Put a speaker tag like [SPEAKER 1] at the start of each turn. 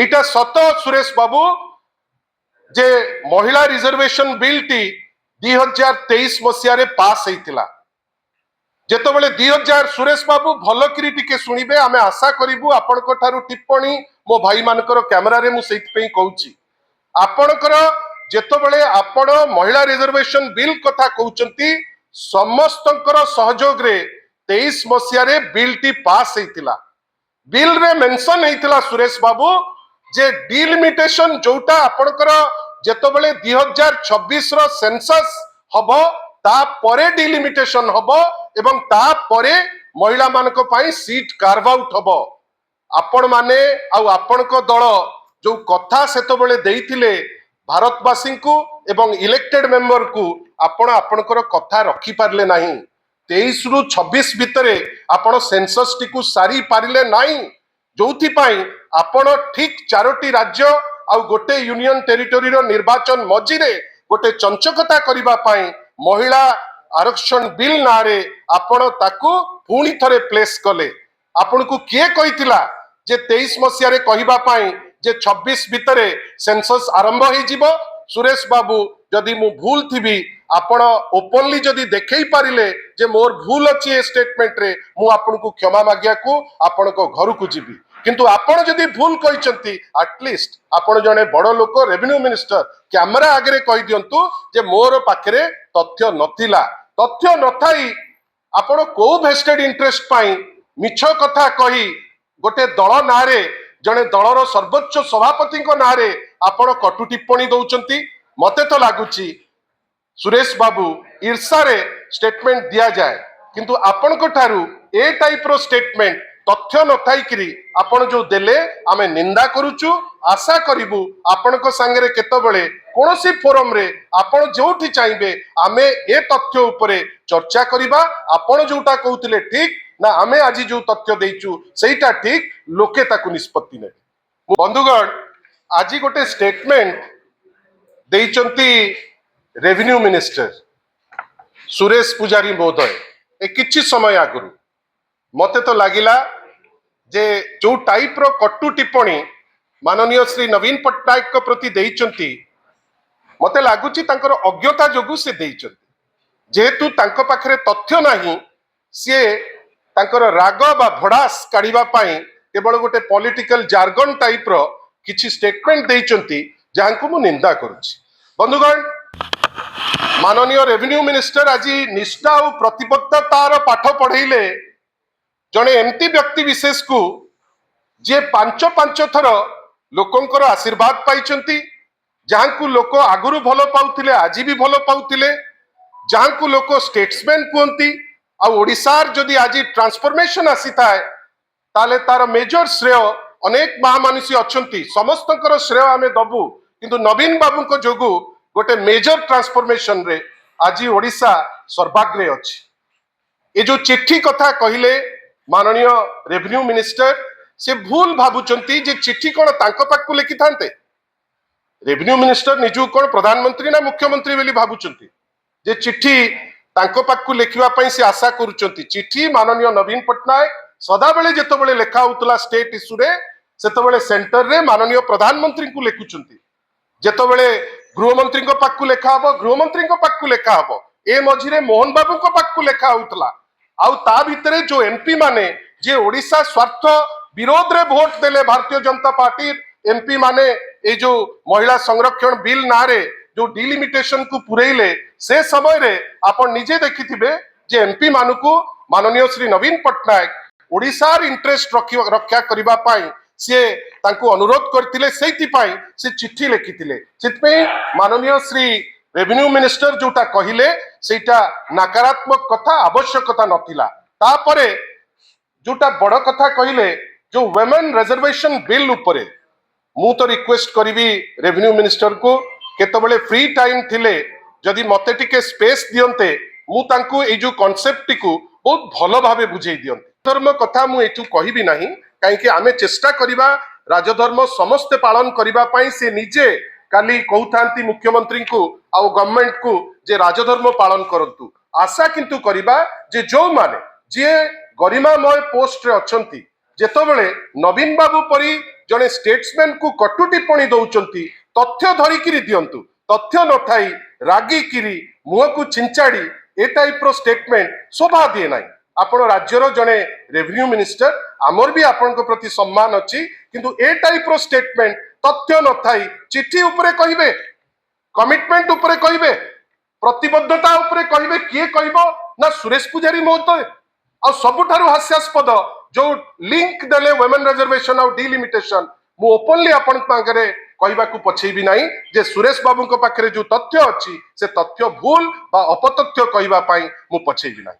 [SPEAKER 1] এইটা সত সুরেশ বাবু যে মহিলা রিজর্ভেশন বিল টি 2023 মସିହାରେ পাস ହେଇଥିଲା। যেতবেলে 2000 সুরেশ বাবু ভলকিরি টিকে শুনিবে আমি আশা করিবু আপনাଙ୍କ ঠাରୁ টিপ্পणी মো ভাই মানকৰ ক্যামেরারে মু সেইথপেই কହୁছি ଆପଣଙ୍କର যেতবেলে ଆପଣ মহিলা রিজর্ভেশন বিল কথা কହୁଛନ୍ତି ସମସ୍ତଙ୍କର ସହଯୋଗରେ 23 ମସିହାରେ ବିଲ୍ ଟି ପାସ୍ ହେଇଥିଲା। ବିଲ୍ ରେ ମେନସନ ହେଇଥିଲା ସୁରେଶ ବାबू जे डिलिमिटेशन जोटा आपणकर जेतबेले 2026 रो सेंसस हबो ता परे डिलिमिटेशन हबो एवं ता परे महिला मानक पई सीट कार्व आउट हबो। आपण माने आ आपणको दल जो कथा सेतबेले देइथिले भारतवासी को एवं इलेक्टेड मेंबर को आपण आपणकर कथा रखी पारले नाही। 23 रु 26 भितरे आपण सेंसस टी को सारी पारिले नाही जोथि पाई आपण ठीक 4टी राज्य आ गोटे यूनियन टेरिटोरी रो निर्वाचन मझिरे गोटे चंचकता करिबा पाई महिला आरक्षण बिल नारे आपण ताकू पुणी थरे प्लेस कले। आपण को किए कहितिला जे 23 मसिया रे कहिबा पाई जे 26 भितरे सेंसस आरंभ होई जिवो। सुरेश बाबू जदि मु भूल थिबी आपण ओपनली जदि देखै पारिले जे मोर भूल अछि ए स्टेटमेंट रे मु आपण को क्षमा मागिया को आपण को घर को जिबी। किंतु आपण जदि भूल कहिसंती एटलिस्ट आपण जने बड़ लोक रेवेन्यू मिनिस्टर कैमरा आगे कहि दियंतु जे मोर पाखरे तथ्य नथिला। तथ्य नथाई आपण को वेस्टेड इंटरेस्ट पाई मिछ कथा कही गोटे दल नारे जने दलर सर्वोच्च सभापति नारे आपण कटु टिप्पणी दउचंती। मते तो लागुची सुरेश बाबू ईर्षा रे स्टेटमेंट दिया जाए किंतु आपण को ठारू ए टाइप रो स्टेटमेंट तथ्य नथाई करी आपण जो देले आमे निंदा करूचु। आशा करिबु आपण को संगे केतबेले कोनोसी फोरम रे आपण जोठी चाहिबे आमे ए तथ्य उपरे चर्चा करिबा। आपण जोटा कहउतिले ठीक ना आमे आज जो तथ्य देइचु सेटा ठीक लोके ताकू निष्पत्ति ने। बंधुगण आज गोटे स्टेटमेंट देइचंती रेवेन्यू मिनिस्टर सुरेश पुजारी महोदय ए किछि समय आगुरु मते तो लागिला जे जो टाइप रो कटु टिप्पणी माननीय श्री नवीन पट्टनायक को प्रति देइचंती मते लागुची तांकर अज्ञता जोगु से देइचंती। जेहेतु तांको पाखरे तथ्य नाही से तांकर राग बा भड़ास काढिबा पाई केवल गोटे पॉलिटिकल जार्गन टाइप रो किछि स्टेटमेंट देइचंती जांकु मु निंदा करूची। बंधुगण माननीय रेवेन्यू मिनिस्टर आज निष्ठा और प्रतिबद्धतार पाठ पढ़ेले जड़े एमती व्यक्ति विशेष को जे पांच पांच थर लोकंकर आशीर्वाद पाई जहां को लोक आगुरु भल पाउथिले आज भी भल पाउथिले जहां को लोक स्टेट्समैन कहती आशार जदि आज ट्रांसफॉर्मेशन आसी थाए ताले तार मेजर श्रेय अनेक महामानुषी अच्छी समस्त श्रेय आमे दबु किंतु नवीन बाबू को जोगु गोटे मेजर ट्रांसफॉर्मेशन रे आज ओडिशा सर्वाग्रे अछि। ये जो चिट्ठी कथा कहिले माननीय रेवेन्यू मिनिस्टर से भूल भावुचंती जे चिट्ठी कोन तांको पाकु लिखि थांते। रेवेन्यू मिनिस्टर निजु कोन प्रधानमंत्री ना मुख्यमंत्री बेली भावुचंती जे चिट्ठी तांको पाकु लिखिबा पई से आशा करूचंती। चिट्ठी माननीय नवीन पट्टनायक सदा बेले जेतो बेले लेखा होतला स्टेट इश्यू रे सेतो बेले सेंटर रे माननीय प्रधानमंत्री को लिखुचंती। जेतो बेले गृहमंत्री को पाकु लेखा हबो गृहमंत्री को पाकु लेखा हबो ए मझिरे मोहन बाबू को पाकु लेखा होतला आउ ता भितरे जो एमपी माने जे ओडिशा स्वार्थ विरोध रे वोट देले भारतीय जनता पार्टी एमपी माने ए जो महिला संरक्षण बिल नारे जो डिलिमिटेशन को पुरेइले से समय रे आपण निजे देखिथिबे जे एमपी मानुको माननीय श्री नवीन पट्टनायक ओडिशार इंटरेस्ट रक्षा करिबा पाई से तांको अनुरोध करथिले सेति पाई से चिट्ठी लिखिथिले। सेतपई माननीय श्री रेवेन्यू मिनिस्टर जोटा कहिले सेटा नकारात्मक कथा आवश्यकता नथिला। तापरे जोटा बड़ कथा कहिले जो वुमेन रिजर्वेशन बिल उपरे मु तो रिक्वेस्ट करिवि रेवेन्यू मिनिस्टर को केतबेले फ्री टाइम थिले जदि मते टिके स्पेस दियंते मु तांको ए जो कांसेप्ट को बहुत भलो भाबे बुझेई दियंते। धर्म कथा मु एतु कहिबि नाही काहे कि आमे चेष्टा करिबा राजधर्म समस्त पालन करिबा पई से निजे काली कहउथांती मुख्यमंत्री को आ गवर्नमेंट को जे राजधर्म पालन करंतु। आशा किंतु करिबा जे जो माने जे गरिमामय पोस्ट रे अछंती जेतबेले नवीन बाबू परी जड़े स्टेट्समैन को कटु टिप्पणी दौरान तथ्य धरिकी दिंतु तथ्य न थाई रागिकी मुह को छिंचाड़ी ए टाइप रो स्टेटमेंट शोभा दिए ना आपण राज्यर जड़े रेवेन्यू मिनिस्टर आमर भी आपण प्रति सम्मान अच्छी किंतु ए टाइप रो स्टेटमेंट तथ्य न थाई चिठी उपरे कहिबे कमिटमेंट उपरे कहिबे प्रतिबद्धता उपरे कहिबे किए कहबो ना सुरेश पुजारी महोदय आ सबुठारु हास्यास्पद जो लिंक देले वुमेन रिजर्वेशन और डिलिमिटेशन मु ओपनली आपण पाखरे कहबा को पछेबी नाही जे सुरेश बाबू को पाखरे जो तथ्य अछि से तथ्य भूल बा अपतथ्य कहबा पई मु पछेबी नाही।